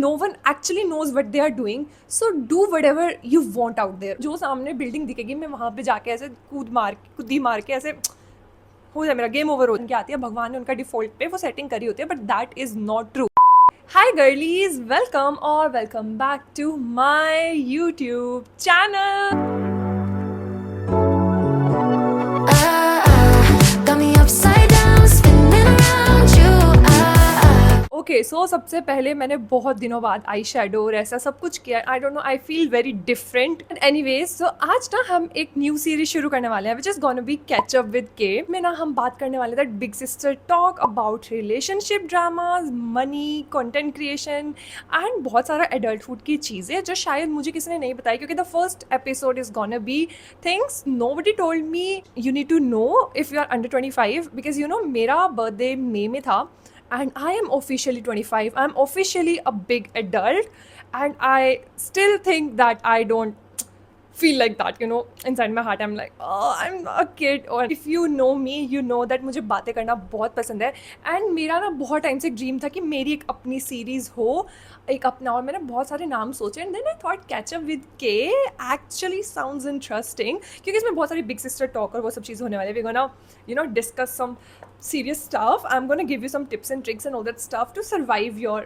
no one actually knows what they are doing, so do whatever you want out there. जो सामने building दिखेगी मैं वहाँ पे जाके ऐसे कूदी मार के ऐसे हो जाए, मेरा गेम ओवर हो के आती है। भगवान ने उनका डिफॉल्ट पे वो सेटिंग करी होती है, but that is not true. Hi girlies, welcome or welcome back to my YouTube channel. Got me upside down, spinning around you. Okay so सबसे पहले मैंने बहुत दिनों बाद आई शेडो और ऐसा सब कुछ किया। I don't know, I feel very different. Anyways so आज ना हम एक न्यू सीरीज शुरू करने वाले हैं which is gonna B catch up with के। में ना हम बात करने वाले that big sister talk about relationship dramas, money, content creation and बहुत सारा एडल्टहुड की चीज़ें जो शायद मुझे किसी ने नहीं बताई, क्योंकि the first episode is gonna be things nobody told me you need to know if you are under 25, because you know मेरा बर्थडे मई में था and I am officially 25. I'm officially a big adult and I still think that I don't feel like that, you know, inside my heart I'm like, oh, I'm a kid. और if you know me, you know that मुझे बातें करना बहुत पसंद है and मेरा ना बहुत टाइम से एक ड्रीम था कि मेरी एक अपनी सीरीज़ हो, एक अपना। और मैंने बहुत सारे नाम सोचे and then I thought catch up with के एक्चुअली साउंड्स इंटरेस्टिंग, क्योंकि इसमें बहुत सारी बिग सिस्टर टॉक और वो सब चीज़ होने वाली है। We gonna you know discuss some serious stuff. I'm going to give you some tips and tricks and all that stuff to survive your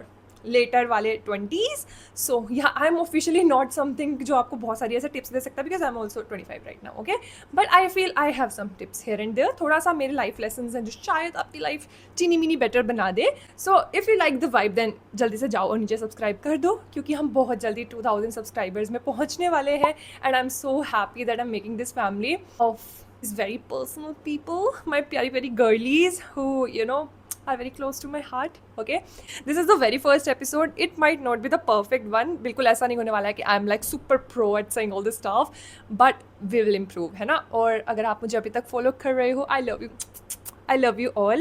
later वाले 20s. So yeah, I'm officially not something जो आपको बहुत सारी ऐसे tips दे सकता है, because I'm also 25 right now, okay? But I feel I have some tips here and there, थोड़ा सा मेरे life lessons हैं जो शायद आपकी life चीनी मिनी better बना दे. So if you like the vibe then जल्दी से जाओ और नीचे subscribe कर दो, क्योंकि हम बहुत जल्दी 2000 subscribers में पहुँचने वाले हैं and I'm so happy that I'm making this family of these very personal people, my pyari girlies who, you know, are very close to my heart. Okay, this is the very first episode. It might not be the perfect one. बिल्कुल ऐसा नहीं होने वाला है कि I'm like super pro at saying all this stuff, but we will improve, है ना? और अगर आप मुझे अभी तक follow कर रहे हो, I love you all.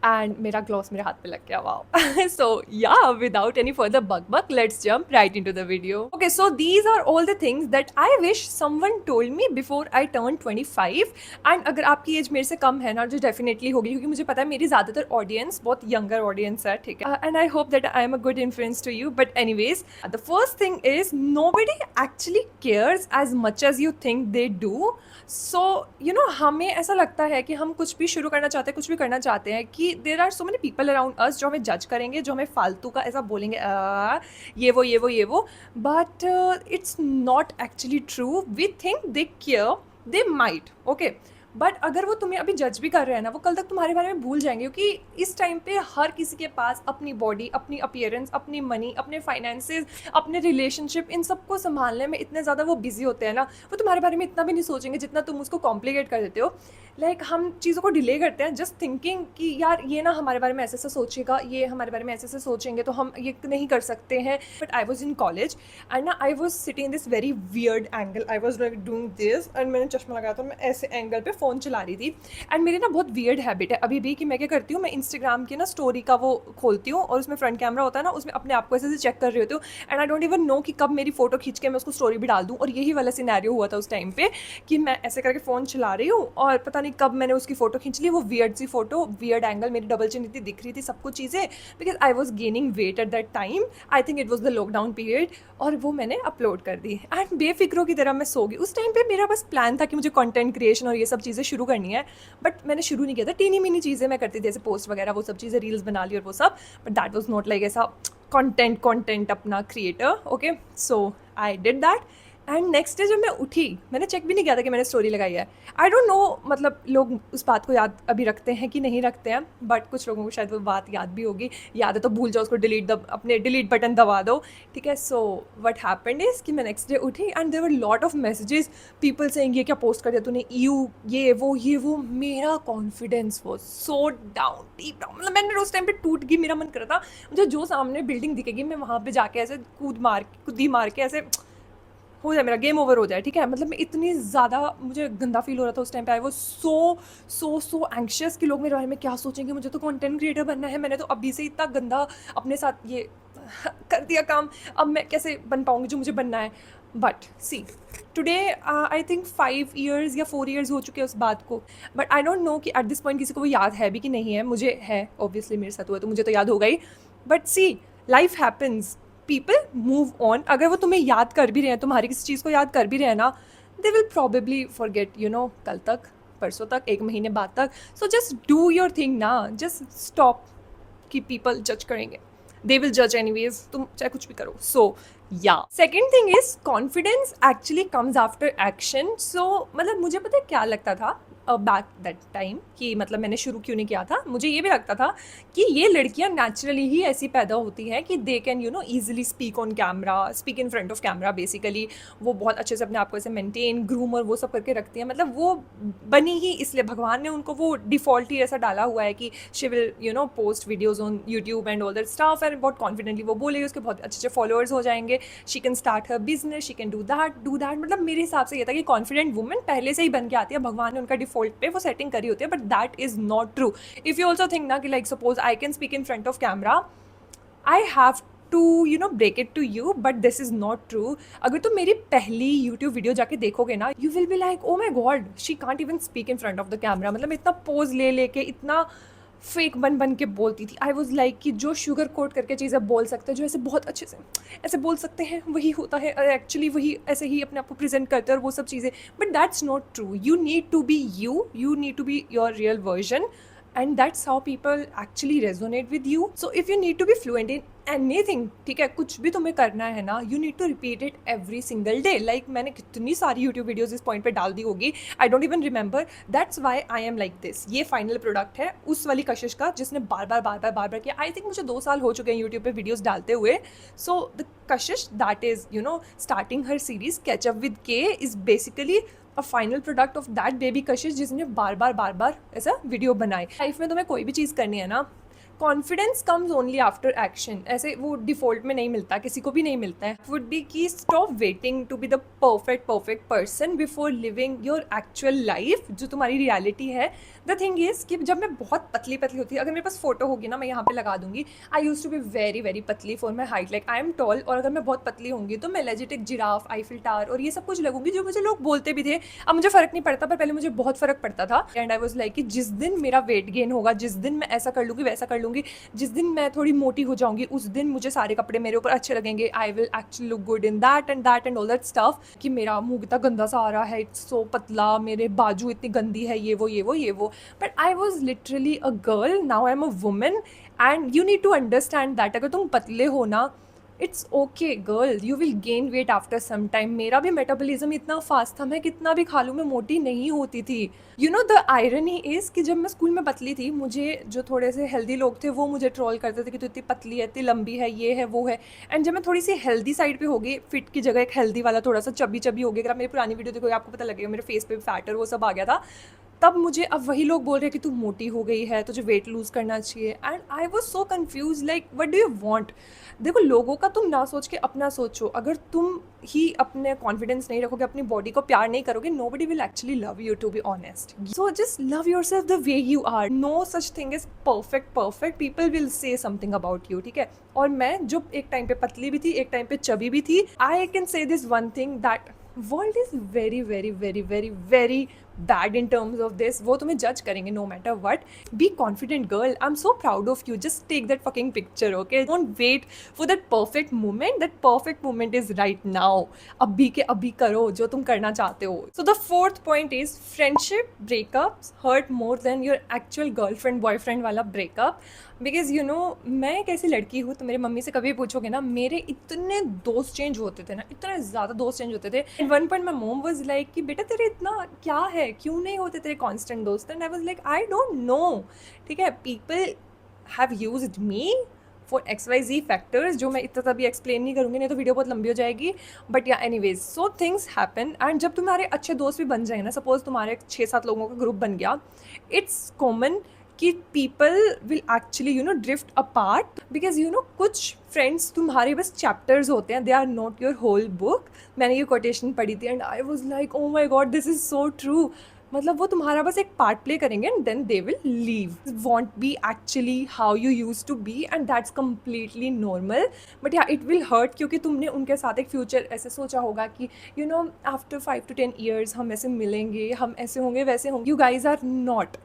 And मेरा gloss मेरे हाथ पे लग गया, wow. So yeah, without any further bug, let's jump right into the video. Okay, so these are all the things that I wish someone told me before I turned 25. And अगर आपकी as मेरे से कम है ना, जो definitely होगी, क्योंकि मुझे पता है मेरी ज़्यादातर ऑडियंस बहुत यंगर ऑडियंस है, ठीक है? And I hope that I am a good influence to you. But anyways the first thing is nobody actually cares as much as you think they do. So you know हमें ऐसा लगता है कि हम कुछ भी शुरू करना चाहते हैं, कुछ भी करना चाहते हैं, कि there are so many people around us जो हमें जज करेंगे, जो हमें फालतू का ऐसा बोलेंगे ये वो. But it's not actually true. We think they care, they might, okay, but अगर वो तुम्हें अभी जज भी कर रहे हैं ना, वो कल तक तुम्हारे बारे में भूल जाएंगे, क्योंकि इस टाइम पे हर किसी के पास अपनी बॉडी, अपनी अपीयरेंस, अपनी मनी, अपने फाइनेंसेस, अपने रिलेशनशिप, इन सबको संभालने में इतने ज़्यादा वो बिजी होते हैं ना, वो तुम्हारे बारे में इतना भी नहीं सोचेंगे जितना तुम उसको कॉम्प्लिकेट कर देते हो. लाइक हम चीज़ों को डिले करते हैं जस्ट थिंकिंग कि यार ये ना हमारे बारे में ऐसे ऐसे सोचेगा, ये हमारे बारे में ऐसे ऐसे सोचेंगे तो हम ये नहीं कर सकते हैं. But I was in college and ना I was sitting in this very weird angle. I was like doing this and मैंने चश्मा लगाया था, मैं ऐसे एंगल पे फ़ोन चला रही थी. एंड मेरी ना बहुत वियर्ड हैबिट है अभी भी कि मैं क्या करती हूँ, मैं इंस्टाग्राम की ना स्टोरी का वो खोलती हूँ और उसमें फ्रंट कैमरा होता है ना, उसमें अपने आप को ऐसे चेक कर रही होती हूँ. And I don't even know कि कब मेरी फोटो खींच के मैं उसको स्टोरी भी डाल दूँ. और यही वाला सिनेरियो हुआ था उस टाइम पे कि मैं ऐसे करके फ़ोन चला रही हूँ और पता नहीं कब मैंने उसकी फ़ोटो खींच ली. वो वियर्ड सी फोटो, वियर्ड एंगल, मेरी डबल चिन इतनी दिख रही थी, सब कुछ चीज़ें, because I was gaining weight at that time. I think it was the lockdown period. और वो मैंने अपलोड कर दी एंड बेफिक्रों की तरह मैं सो गई. उस टाइम पे मेरा बस प्लान था कि मुझे कंटेंट क्रिएशन और ये सब चीज़ें शुरू करनी है, बट मैंने शुरू नहीं किया था. टीनी मिनी चीज़ें मैं करती थी, जैसे पोस्ट वगैरह, वो सब चीज़ें, रील्स बना ली और वो सब, but that was not like ऐसा कंटेंट अपना creator. Okay, so I did that. And next day जब मैं उठी, मैंने चेक भी नहीं किया था कि मैंने स्टोरी लगाई है. आई डोंट नो, मतलब लोग उस बात को याद अभी रखते हैं कि नहीं रखते हैं, बट कुछ लोगों को शायद वो बात याद भी होगी. याद है तो भूल जाओ उसको, अपने डिलीट बटन दबा दो, ठीक है. सो व्हाट हैपेंड इज़ कि मैं नेक्स्ट डे उठी and there were lot of messages, people saying ये क्या पोस्ट कर दिया तूने, ये वो. मेरा confidence was so down, deep down. मतलब मैंने उस टाइम पे टूट गई. मेरा मन कर रहा था मुझे जो सामने बिल्डिंग दिखेगी मैं वहाँ पर जाके ऐसे कूदी मार के ऐसे हो जाए, मेरा गेम ओवर हो जाए, ठीक है. मतलब मैं इतनी ज़्यादा, मुझे गंदा फील हो रहा था उस टाइम पे. आई वो सो एंग्शियस कि लोग मेरे बारे में क्या सोचेंगे, मुझे तो कंटेंट क्रिएटर बनना है, मैंने तो अभी से इतना गंदा अपने साथ ये कर दिया काम, अब मैं कैसे बन पाऊँगी जो मुझे बनना है. But see today I think 5 years या 4 years हो चुके हैं उस बात को. बट आई डोंट नो कि एट दिस पॉइंट किसी को वो याद है भी कि नहीं है. मुझे है, ऑब्वियसली मेरे साथ हुआ तो मुझे तो याद होगा ही. But see, life happens, people move on. अगर वो तुम्हें याद कर भी रहे हैं, तुम्हारी किसी चीज़ को याद कर भी रहे हैं ना, दे विल प्रॉबेबली फॉरगेट, कल तक, परसों तक, 1 महीने बाद तक. So just do your thing ना, जस्ट स्टॉप कि पीपल जज करेंगे. दे विल जज एनीवेज, तुम चाहे कुछ भी करो. सो या second thing is confidence actually comes after action. So मतलब मुझे पता है क्या लगता था बैक दैट टाइम, कि मतलब मैंने शुरू क्यों नहीं किया था. मुझे ये भी लगता था कि ये लड़कियां नेचुरली ही ऐसी पैदा होती हैं कि they can easily speak on camera, speak in front of camera. Basically वो बहुत अच्छे से अपने आप को ऐसे मेंटेन, ग्रूम और वो सब करके रखती हैं. मतलब वो बनी ही इसलिए, भगवान ने उनको वो डिफ़ॉल्ट ही ऐसा डाला हुआ है कि she will post videos on YouTube and all that stuff, and बहुत कॉन्फिडेंटली वो बोलेगी, उसके बहुत अच्छे अच्छे फॉलोअर्स हो जाएंगे. She can start her business, she can do that. मतलब मेरे हिसाब से ये था कि कॉन्फिडेंट वुमेन पहले से ही बन के आती है, भगवान ने उनका डिफॉल्ट पे वो सेटिंग करी होती है. But that is not true. If you also think ना कि like suppose I can speak in front of camera, I have to break it to you, but this is not true. अगर तुम मेरी पहली YouTube video जाके देखोगे ना, you will be like oh my God, she can't even speak in front of the camera. मतलब इतना pose ले लेके, इतना फेक बन के बोलती थी. आई वॉज लाइक कि जो शुगर कोट करके चीज़ें बोल सकते हैं, जो ऐसे बहुत अच्छे से ऐसे बोल सकते हैं, वही होता है एक्चुअली, वही ऐसे ही अपने आप को प्रेजेंट करते हैं और वो सब चीज़ें. But that's not true. You need to be you need to be your real version, and that's how people actually resonate with you. So if you need to be fluent in anything, ठीक है, कुछ भी तुम्हें करना है ना, you need to repeat it every single day. Like मैंने कितनी सारी YouTube वीडियोज़ इस पॉइंट पे डाल दी होगी, I don't even remember. That's why I am like this. ये फाइनल प्रोडक्ट है उस वाली कशिश का जिसने बार बार किया. आई थिंक मुझे 2 साल हो चुके हैं YouTube पे वीडियोज़ डालते हुए. So the Kashish that is starting her series Catch Up with K is basically a final product of that baby कशिश, जिसने बार बार ऐसा वीडियो बनाए. लाइफ में तुम्हें कोई भी चीज़ करनी है ना, confidence comes only after action. ऐसे वो डिफ़ॉल्ट में नहीं मिलता, किसी को भी नहीं मिलता है. Would be key stop waiting to be the perfect person before living your actual life, जो तुम्हारी रियलिटी है. द थिंग इज़ कि जब मैं बहुत पतली होती है, अगर मेरे पास फोटो होगी ना, मैं यहाँ पे लगा दूंगी, आई यूज टू बी वेरी पतली for my height. Like I am tall, और अगर मैं बहुत पतली होंगी तो मैं लेजिट एक जिराफ, आईफिल टावर और ये सब कुछ लगूंगी, जो मुझे लोग बोलते भी थे. अब मुझे फ़र्क नहीं पड़ता, पर पहले मुझे बहुत फ़र्क पड़ता था. एंड आई वॉज लाइक कि जिस दिन मेरा वेट गेन होगा, जिस दिन मैं ऐसा कर लूँगी, वैसा कर लूँगी, जिस दिन मैं थोड़ी मोटी हो जाऊंगी, उस दिन मुझे सारे कपड़े मेरे ऊपर अच्छे लगेंगे. I will actually look good in that and all that stuff. कि मेरा मुंह इतना गंदा सा आ रहा है, इट्स सो पतला, मेरे बाजू इतनी गंदी है, ये वो. But I was literally a girl, now I am a woman. And you need to understand that अगर तुम पतले हो ना, it's okay girl, you will gain weight after some time. मेरा भी मेटाबॉलिज्म इतना फास्ट था, मैं कितना भी खा लूँ मैं मोटी नहीं होती थी. द आयरनी इज़ कि जब मैं स्कूल में पतली थी, मुझे जो थोड़े से हेल्दी लोग थे वो मुझे ट्रोल करते थे कि तू इतनी पतली है, इतनी लंबी है, ये है वो है. एंड जब मैं थोड़ी सी हेल्दी साइड पे हो गई, फिट की जगह एक हेल्दी वाला थोड़ा सा चबी हो गया, अगर आप मेरी पुरानी वीडियो देखोगे आपको पता लगेगा मेरे फेस पे फैट और वो सब आ गया था. तब मुझे अब वही लोग बोल रहे हैं कि तू मोटी हो गई है, तुझे वेट लूज़ करना चाहिए. And I was so confuse, like what do you want. देखो, लोगों का तुम ना सोच के अपना सोचो. अगर तुम ही अपने कॉन्फिडेंस नहीं रखोगे, अपनी बॉडी को प्यार नहीं करोगे, nobody will actually love you, to be honest. So just love yourself the way you are. No such thing is perfect. People will say something about you, ठीक है. और मैं जो एक टाइम पे पतली भी थी, एक टाइम पे चबी भी थी, I can say this one thing, that world is very bad in terms of this. वो तुम्हें जज करेंगे no matter what. Be confident girl, I am so proud of you. Just take that fucking picture, okay. Don't wait for that perfect moment. That perfect moment is right now. अभी के अभी करो जो तुम करना चाहते हो. So the fourth point is friendship breakups hurt more than your actual girlfriend boyfriend वाला ब्रेकअप. बिकॉज मैं एक ऐसी लड़की हूँ, तो मेरी मम्मी से कभी पूछोगे ना, मेरे इतने दोस्त चेंज होते थे ना, इतने ज़्यादा दोस्त चेंज होते थे. And one point my mom was like कि बेटा तेरे इतना क्या है, क्यों नहीं होते तेरे कांस्टेंट दोस्त. And I was like I don't know, ठीक है. People have used me for XYZ factors, जो मैं इतना तभी एक्सप्लेन नहीं करूँगी, नहीं तो वीडियो बहुत लंबी हो जाएगी. बट या anyways, so things happen. And जब तुम्हारे अच्छे दोस्त भी बन जाएंगे ना, सपोज तुम्हारे 6-7 लोगों का ग्रुप बन गया, इट्स कॉमन कि people will actually drift apart. Because कुछ फ्रेंड्स तुम्हारे बस चैप्टर्स होते हैं, they are not your whole book. मैंने ये कोटेशन पढ़ी थी and I was like oh my God, this is so true. मतलब वो तुम्हारा बस एक पार्ट प्ले करेंगे and then they will leave. Won't be actually how you use to be, and that's completely normal. But या it will hurt, क्योंकि तुमने उनके साथ एक फ्यूचर ऐसे सोचा होगा कि आफ्टर 5 to 10 years हम ऐसे मिलेंगे, हम ऐसे होंगे, वैसे होंगे. You guys are not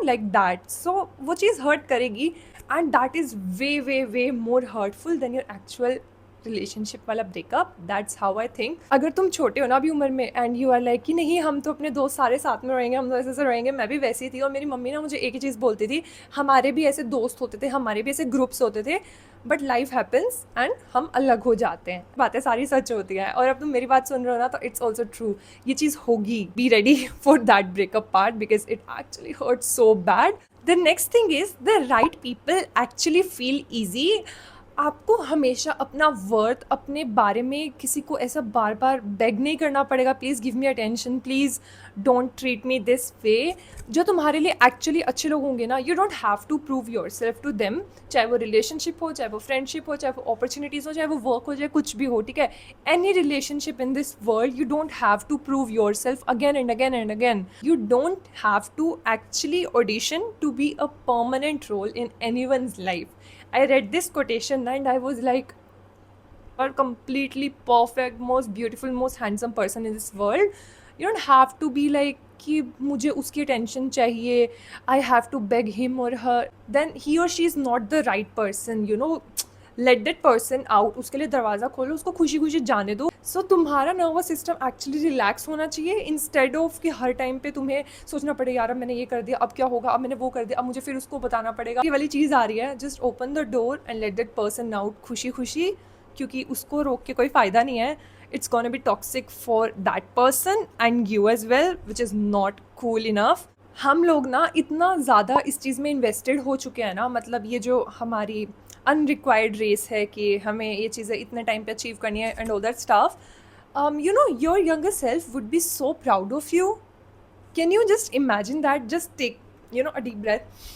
like that. So वो चीज़ हर्ट करेगी, and that is way more hurtful than your actual relationship वाला breakup, that's how I think. अगर तुम छोटे हो ना अभी उम्र में एंड यू आर लाइक कि नहीं हम तो अपने दोस्त सारे साथ में रहेंगे, हम तो ऐसे रहेंगे, मैं भी वैसी थी। और मेरी मम्मी ना मुझे एक ही चीज़ बोलती थी, हमारे भी ऐसे दोस्त होते थे, हमारे भी ऐसे ग्रुप्स होते थे, बट लाइफ हैपन्स एंड हम अलग हो जाते हैं। बातें सारी सच होती है। और अब तुम मेरी बात सुन रहे हो ना तो इट्स ऑल्सो ट्रू, ये चीज़ होगी। Be ready for that breakup part because it actually hurt so bad. The next thing is the right people actually feel easy. आपको हमेशा अपना वर्थ, अपने बारे में किसी को ऐसा बार बार बेग नहीं करना पड़ेगा, please give me attention, please don't treat me this way. जो तुम्हारे लिए एक्चुअली अच्छे लोग होंगे ना, you don't have to prove your self to them, चाहे वो रिलेशनशिप हो, चाहे वो फ्रेंडशिप हो, चाहे वो अपॉर्चुनिटीज़ हो, चाहे वो वर्क हो, चाहे कुछ भी हो, ठीक है। Any relationship in this world, you don't have to prove your self again and again and again. You don't have to actually audition to be a permanent role in any one's life. I read this quotation and I was like, a completely perfect, most beautiful, most handsome person in this world. You don't have to be like कि मुझे उसकी attention चाहिए, I have to beg him or her. Then he or she is not the right person, you know. Let that person out, उसके लिए दरवाज़ा खोलो, उसको खुशी खुशी जाने दो। सो तुम्हारा नर्वस सिस्टम एक्चुअली रिलैक्स होना चाहिए, इंस्टेड ऑफ कि हर टाइम पे तुम्हें सोचना पड़े यार अब मैंने ये कर दिया, अब क्या होगा, अब मैंने वो कर दिया, अब मुझे फिर उसको बताना पड़ेगा। ये वाली चीज़ आ रही है। Just open the door and let that person out खुशी खुशी, क्योंकि उसको रोक के कोई फ़ायदा नहीं है। It's gonna be toxic for that person and you as well, which is not cool enough. हम लोग ना इतना ज़्यादा इस चीज़ में इन्वेस्टेड हो चुके हैं ना, मतलब ये जो हमारी अनरिक्वायर्ड रेस है कि हमें ये चीज़ें इतने टाइम पे अचीव करनी है and all that stuff. You know, your younger self would be so proud of you. Can you just imagine that? Just take, you know, a deep breath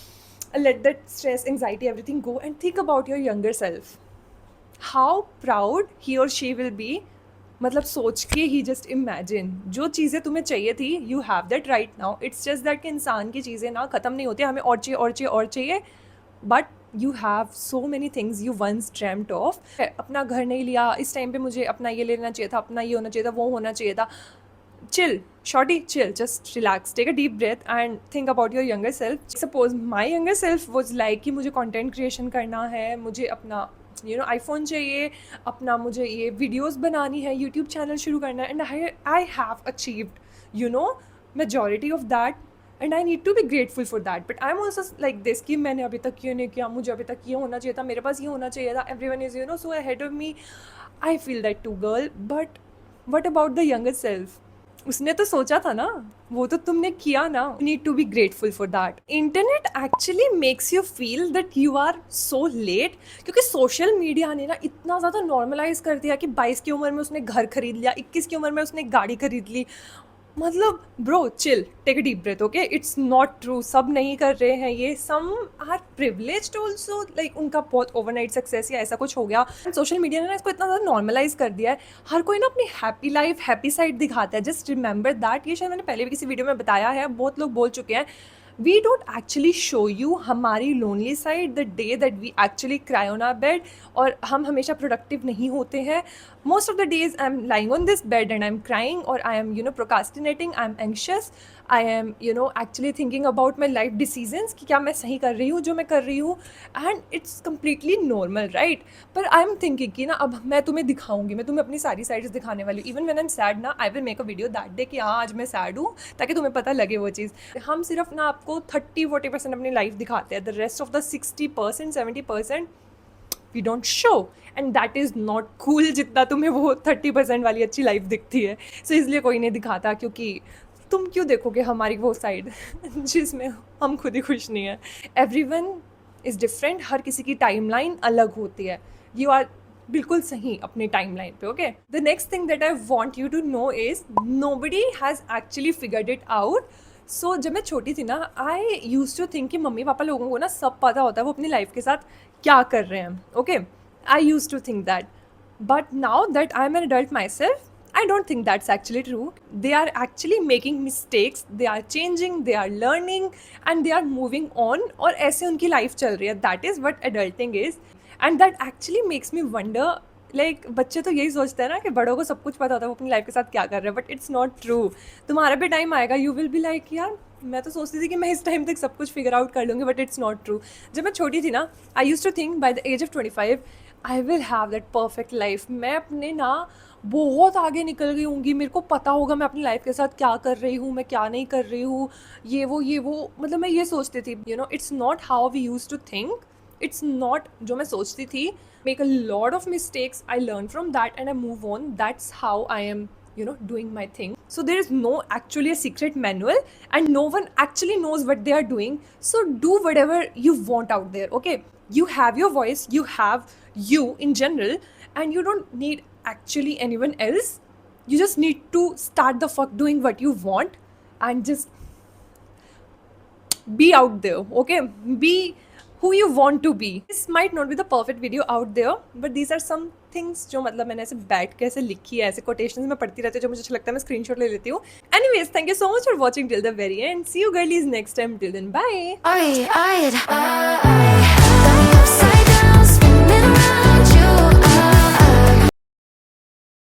and let that stress, anxiety, everything go and think about your younger self. How proud he or she will be. मतलब सोच के ही just imagine, जो चीज़ें तुम्हें चाहिए थी you have that right now. It's just that कि इंसान की चीज़ें ना ख़त्म नहीं होती, हमें और चाहिए और चाहिए और चाहिए, but you have so many things you once dreamed of. अपना घर नहीं लिया, इस टाइम पे मुझे अपना ये लेना चाहिए था, अपना ये होना चाहिए था, वो होना चाहिए था। Chill shorty, chill, just relax, take a deep breath and think about your younger self. Suppose my younger self was like कि मुझे कॉन्टेंट क्रिएशन करना है, मुझे अपना आईफोन चाहिए, अपना मुझे ये वीडियोज़ बनानी है, यूट्यूब चैनल शुरू करना है, and I have achieved majority of that and I need to be grateful for that. But I am also like this कि मैंने अभी तक ये नहीं किया, मुझे अभी तक ये होना चाहिए था, मेरे पास ये होना चाहिए था, everyone is so ahead of me. I feel that too girl, but what about the younger self? उसने तो सोचा था ना, वो तो तुमने किया ना। Need to be grateful for that. Internet actually makes you feel that you are so late, क्योंकि सोशल मीडिया ने ना इतना ज़्यादा नॉर्मलाइज कर दिया कि 22 की उम्र में उसने घर खरीद लिया, 21 की उम्र में उसने गाड़ी खरीद ली। मतलब bro chill, take a deep breath, okay. It's not true, सब नहीं कर रहे हैं ये, some are privileged also, like उनका बहुत ओवरनाइट सक्सेस या ऐसा कुछ हो गया। सोशल मीडिया ने ना इसको इतना ज़्यादा नॉर्मलाइज कर दिया है, हर कोई ना अपनी हैप्पी लाइफ, हैप्पी साइड दिखाता है। जस्ट रिमेंबर दैट, ये शायद मैंने पहले भी किसी वीडियो में बताया है, बहुत लोग बोल चुके हैं। We don't actually show you हमारी lonely side the day that we actually cry on our bed, और हम हमेशा productive नहीं होते हैं। Most of the days I'm lying on this bed and I'm crying, or I am procrastinating, I'm anxious, I am actually thinking about my life decisions कि क्या मैं सही कर रही हूँ जो मैं कर रही हूँ, and it's completely normal, right? पर I'm thinking कि ना अब मैं तुम्हें दिखाऊंगी, मैं तुम्हें अपनी सारी sides दिखाने वाली हूँ। Even when I'm sad ना, I will make a video that day कि हाँ आज मैं sad हूँ, ताकि तुम्हें पता लगे वो चीज़। हम सिर्फ ना आपको 30-40% अपनी लाइफ दिखाते हैं, the rest of the 60% 70% we don't show, and that is not cool. जितना तुम्हें वो 30% वाली अच्छी लाइफ दिखती है, सो इसलिए कोई नहीं दिखाता, क्योंकि तुम क्यों देखोगे हमारी वो साइड जिसमें हम खुद ही खुश नहीं है। एवरीवन इज़ डिफरेंट, हर किसी की टाइमलाइन अलग होती है। यू आर बिल्कुल सही अपने टाइमलाइन पे, okay. The next thing that I want you to know is nobody has actually figured it out. So जब मैं छोटी थी ना, आई यूज टू थिंक कि मम्मी पापा लोगों को ना सब पता होता है वो अपनी लाइफ के साथ क्या कर रहे हैं, okay. I use to think that, but now that I am an adult my self, I don't think that's actually true. They are actually making mistakes, they are changing, they are learning, and they are moving on, और ऐसे उनकी life चल रही है। That is what adulting is, and that actually makes me wonder, like बच्चे तो यही सोचते हैं ना कि बड़ों को सब कुछ पता होता है वो अपनी लाइफ के साथ क्या कर रहे हैं, बट इट्स नॉट ट्रू। तुम्हारा भी टाइम आएगा, यू विल बी लाइक यार मैं तो सोचती थी कि मैं इस टाइम तक सब कुछ फिगर आउट कर लूँगी, बट इट्स नॉट ट्रू। जब मैं छोटी थी ना, I use to think by the age of 25 I will have that perfect life. मैं अपने ना बहुत आगे निकल गई होंगी, मेरे को पता होगा मैं अपनी लाइफ के साथ क्या कर रही हूँ, मैं क्या नहीं कर रही हूँ, ये वो मतलब मैं ये सोचती थी, you know it's not how we use to think, it's not जो मैं सोचती थी। Make a lot of mistakes, I learn from that and I move on, that's how I am doing my thing. So there is no actually a secret manual, and no one actually knows what they are doing. So do whatever you want out there, okay? You have your voice, you have you in general, and you don't need actually anyone else. You just need to start the fuck doing what you want and just be out there, okay? Be who you want to be. This might not be the perfect video out there, but these are some things जो मतलब मैंने ऐसे बैठ के ऐसे लिखी है, ऐसे quotations में पढ़ती रहती हूँ, जो मुझे अच्छा लगता है मैं screenshot ले लेती हूँ. Anyways, thank you so much for watching till the very end. See you girlies next time. Till then, bye.